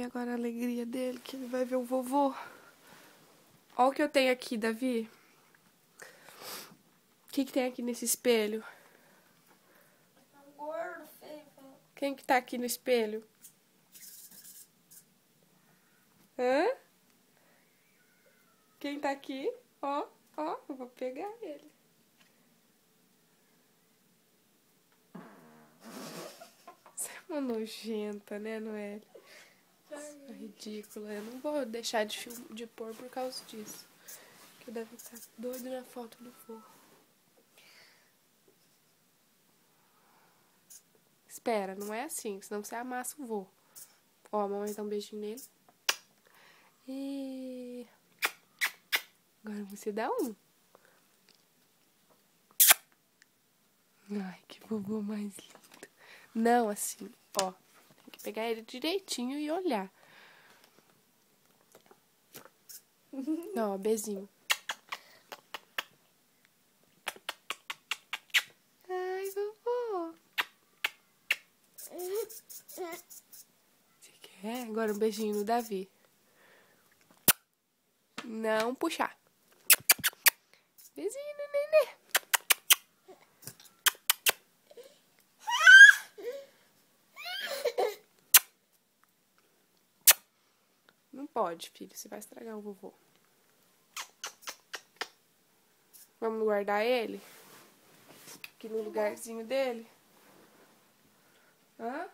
E agora a alegria dele, que ele vai ver o vovô. Olha o que eu tenho aqui, Davi. O que tem aqui nesse espelho? Um gordo, feio. Quem que tá aqui no espelho? Hã? Quem tá aqui? Ó, ó, eu vou pegar ele. Você é uma nojenta, né, Noelle? É ridícula. Eu não vou deixar de pôr por causa disso. Porque deve estar doido na foto do vô. Espera, não é assim, senão você amassa o vô. Ó, a mamãe dá um beijinho nele. E... agora você dá um. Ai, que vovô mais lindo. Não, assim, ó. Tem que pegar ele direitinho e olhar. Ó, beijinho. Ai, vovô. Você quer? Agora um beijinho no Davi. Não puxar. Beijinho no nenê. Não pode, filho. Você vai estragar o vovô. Vamos guardar ele? Aqui no lugarzinho dele? Hã?